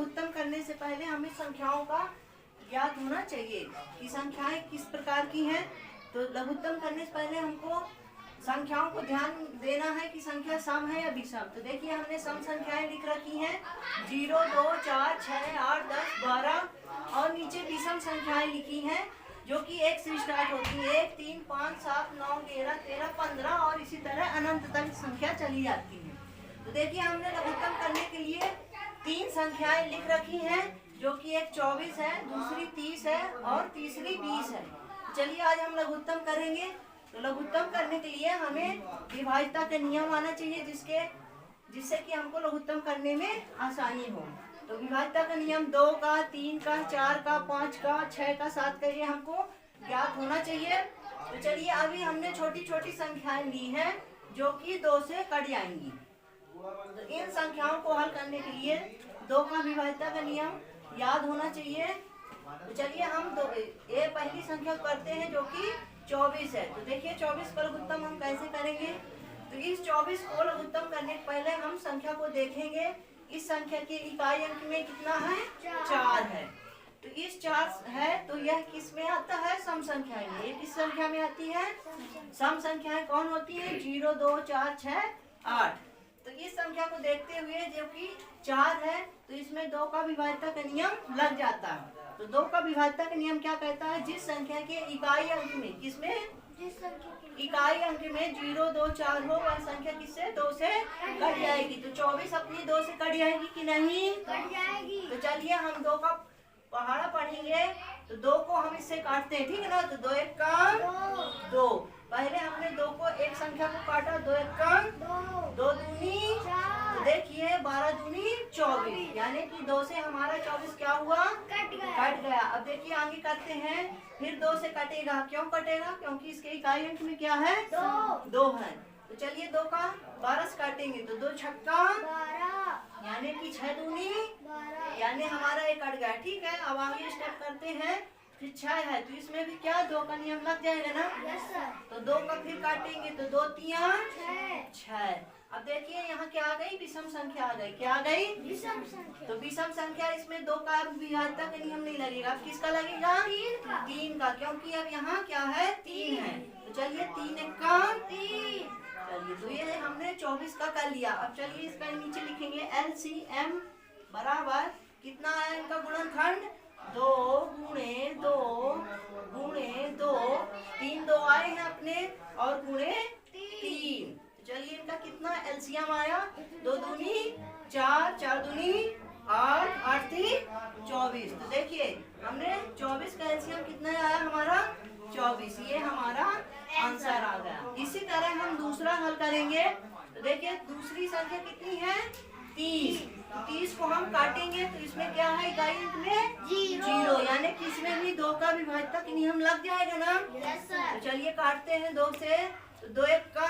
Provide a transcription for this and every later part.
लघुत्तम करने से पहले हमें संख्याओं का ज्ञात होना चाहिए कि संख्याएं किस प्रकार की हैं। तो लघुत्तम करने से पहले हमको संख्याओं को ध्यान देना है कि संख्या सम है या विषम। तो देखिए हमने सम संख्याएं लिख रखी हैं 0, 2, 4, 6, 8, 10, 12 और नीचे विषम संख्याएं लिखी हैं जो कि 1 से स्टार्ट होती है। 1, 3, 5, 7, 9, 11, 13, 15 और इसी तरह अनंत तक संख्या चली जाती है। तो देखिए हमने लघुत्तम करने के लिए 3 संख्याएं लिख रखी हैं जो कि एक 24 है, दूसरी 30 है और तीसरी 20 है। चलिए आज हम लघुत्तम करेंगे। तो लघुत्तम करने के लिए हमें विभाज्यता का नियम आना चाहिए जिससे कि हमको लघुत्तम करने में आसानी हो। तो विभाज्यता का नियम 2 का, 3 का, 4 का, 5 का, 6 का, 7 का ये हमको ज्ञात होना चाहिए। तो चलिए अभी हमने छोटी छोटी संख्याएं ली हैं जो कि 2 से कट जाएंगी। तो इन संख्याओं को हल करने के लिए 2 का विभाज्यता का नियम याद होना चाहिए। तो चलिए हम ये पहली संख्या करते हैं जो कि 24 है। तो देखिए 24 का लघुत्तम हम कैसे करेंगे। तो इस 24 को लघुत्तम करने के पहले हम संख्या को देखेंगे। इस संख्या के इकाई अंक में कितना है? 4 है। तो इस 4 है तो यह किस में आता है? सम संख्या में। ये किस संख्या में आती है? सम संख्याएं कौन होती है? 0, 2, 4, 6, 8। तो इस संख्या को देखते हुए जो कि 4 है तो इसमें 2 का विभाज्यता का नियम लग जाता है। तो 2 का विभाज्यता का नियम क्या कहता है? जिस संख्या के इकाई अंक में, किसमें? इकाई अंक में 0, 2, 4 हो वह संख्या किससे? 2 से कट जाएगी। तो 24 अपनी 2 से कट जाएगी कि नहीं? कट जाएगी। तो चलिए हम 2 का पहाड़ा पढ़ेंगे। तो 2 को हम इससे काटते हैं, ठीक है ना। तो 2 1 का 2। पहले हमने 2 को एक संख्या को काटा, 2 1 का 2 दूनी। तो देखिए 12 दूनी 24, यानी कि 2 से हमारा 24 क्या हुआ? कट गया। अब देखिए आगे करते हैं। फिर 2 से कटेगा। क्यों कटेगा? क्योंकि इसके इकाई अंक में क्या है? 2 है। तो चलिए 2 का 12 से काटेंगे। तो 2 छक्का 12, यानी कि 6 दूनी 12, यानी हमारा एक कट गया। ठीक है, अब आगे स्टेप करते हैं। फिर 6 है तो इसमें भी क्या 2 का नियम लग जाएगा ना? Yes sir. तो 2 का फिर काटेंगे तो 2 3 6। अब देखिए यहाँ क्या आ गई? विषम संख्या आ गई। क्या आ गई? विषम संख्या। तो विषम संख्या इसमें 2 का विभाज्यता का नियम नहीं लगेगा। अब किसका लगेगा? 3 का, क्योंकि अब यहाँ क्या है? 3 है। तो चलिए 3 1 का 3। चलिए तो ये हमने 24 का कर लिया। अब चलिए इसका नीचे लिखेंगे LCM बराबर कितना है इनका गुणनखंड? 2 गुणे 2 गुणे 2। 3 2 आए हैं अपने और गुणे 3। चलिए इनका कितना एलसीएम आया? 2 दूनी 4, 4 दूनी 8, 8 थी 24। तो देखिए हमने 24 का एलसीएम कितना आया हमारा? 24। ये हमारा आंसर आ गया। इसी तरह हम दूसरा हल करेंगे। तो देखिए दूसरी संख्या कितनी है? 30। तो 30 को हम काटेंगे तो इसमें क्या है? इकाई अंक में 0, यानी कि इसमें भी 2 का विभाज्यता का नियम लग जाएगा ना? Yes sir. तो चलिए काटते हैं 2 से। तो 2 1 का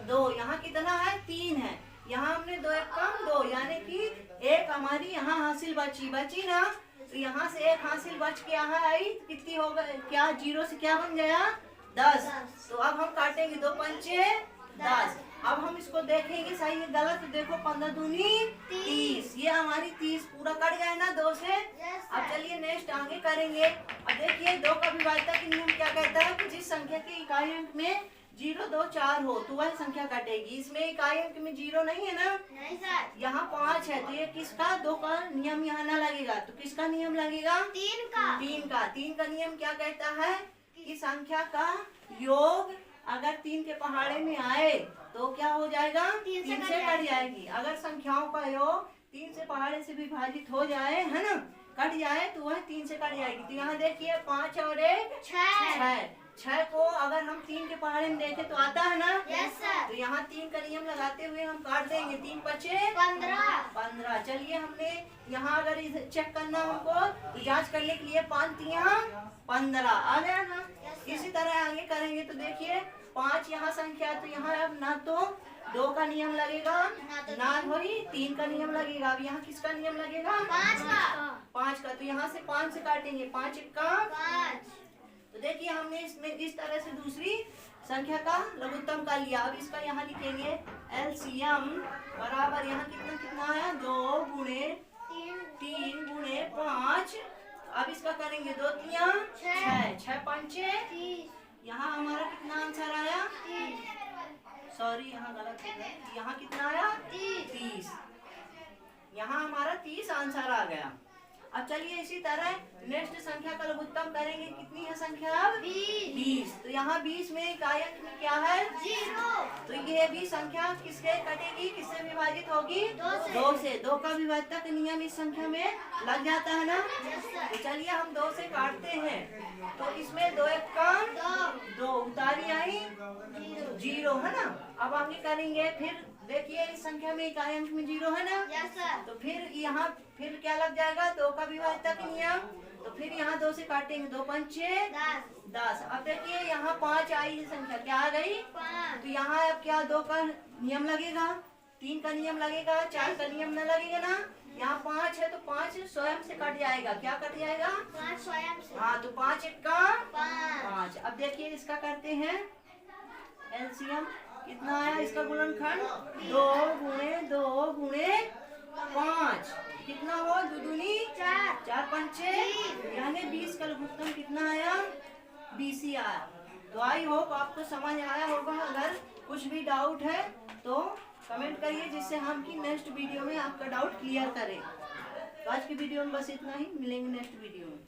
2, यहाँ कितना है? 3 है। यहाँ हमने 2 1 का 2, यानी कि एक हमारी यहाँ हासिल बची ना। तो यहाँ से एक हासिल बच के यहाँ आई तो कितनी होगा? क्या 0 से क्या बन गया? 10। तो अब हम काटेंगे 2 पंचे 10। अब हम इसको देखेंगे सही है गलत। तो देखो 15 दूनी 30, ये हमारी 30 पूरा कट गया ना 2 से। अब चलिए नेक्स्ट आगे करेंगे। अब देखिए 2 का विभाज्यता का नियम क्या कहता है कि जिस संख्या के इकाई अंक में 0 2 4 हो तो वह संख्या कटेगी। इसमें इकाई अंक में 0 नहीं है ना? नहीं सर। यहाँ 5 है तो ये किसका? 2 का नियम यहाँ ना लगेगा। तो किसका नियम लगेगा? 3 का। 3 का नियम क्या कहता है कि संख्या का योग अगर 3 के पहाड़े में आए तो क्या हो जाएगा? 3 से कट जाएगी। अगर संख्याओं का योग 3 से पहाड़े से विभाजित हो जाए, है ना, कट जाए तो वह 3 से कट जाएगी। तो यहाँ देखिए 5 और 1 6 को अगर हम 3 के पहाड़े में देखें तो आता है ना? Yes sir. तो यहाँ 3 का नियम लगाते हुए हम काट देंगे। 3 5 15। चलिए हमने यहाँ अगर चेक करना हमको तो जांच करने के लिए 5 3 15 आ गया ना? इसी तरह आगे करेंगे तो देखिए 5 यहाँ संख्या तो यहाँ अब ना तो 2 का नियम लगेगा ना ही 3 का नियम लगेगा। अब यहाँ किसका नियम लगेगा? 5 का। तो यहाँ से 5 से काटेंगे 5 1 का 5। तो देखिए हमने इसमें इस तरह से दूसरी संख्या का लघुत्तम कर लिया। अब इसका यहाँ लिखेंगे LCM बराबर यहाँ कितना कितना है? 2 गुणे 3 गुणे 5। अब इसका करेंगे 2 तिया 6, 6 पंचे। 30 यहाँ हमारा कितना आंसर आया? 30 सॉरी यहाँ गलत हो गया, यहाँ कितना आया? 30। यहाँ हमारा 30 आंसर आ गया। अब चलिए इसी तरह नेक्स्ट संख्या का लघुत्तम करेंगे। कितनी है संख्या अब? 20। तो यहाँ 20 में इकाई अंक में क्या है? 0। तो ये भी संख्या किससे कटेगी, किससे विभाजित होगी? 2 से। 2 का विभाज्यता का नियम इस संख्या में लग जाता है ना। Yes sir. तो चलिए हम 2 से काटते हैं। तो इसमें 2 एक कम 2 उतारी आई 0 है ना। अब आगे करेंगे फिर देखिए इस संख्या में इकाई अंक में 0 है ना। Yes sir. तो फिर यहाँ फिर क्या लग जाएगा? 2 का विभाज्यता का नियम। तो फिर यहाँ 2 से काटेंगे, 2 पंचे 10। अब देखिए यहाँ 5 आई है संख्या, क्या आ गई? 5 तो यहाँ अब क्या 2 का नियम लगेगा, 3 का नियम लगेगा, 4 का नियम न लगेगा ना। यहाँ 5 है तो 5 स्वयं से कट जाएगा। क्या कट जाएगा? 5 स्वयं से। हाँ, तो 5 एक का 5 5। अब देखिए इसका करते हैं एलसीएम। कितना आया इसका गुणनखंड? 2 गुणे 2 गुणे 5। कितना हो? 2 दूनी 4, 4 पंचे, यानी 20 का लघुत्तम कितना आया? 20 ही आया। तो आई होप आपको समझ आया होगा। अगर कुछ भी डाउट है तो कमेंट करिए, जिससे हम की नेक्स्ट वीडियो में आपका डाउट क्लियर करें। तो आज की वीडियो में बस इतना ही, मिलेंगे नेक्स्ट वीडियो में।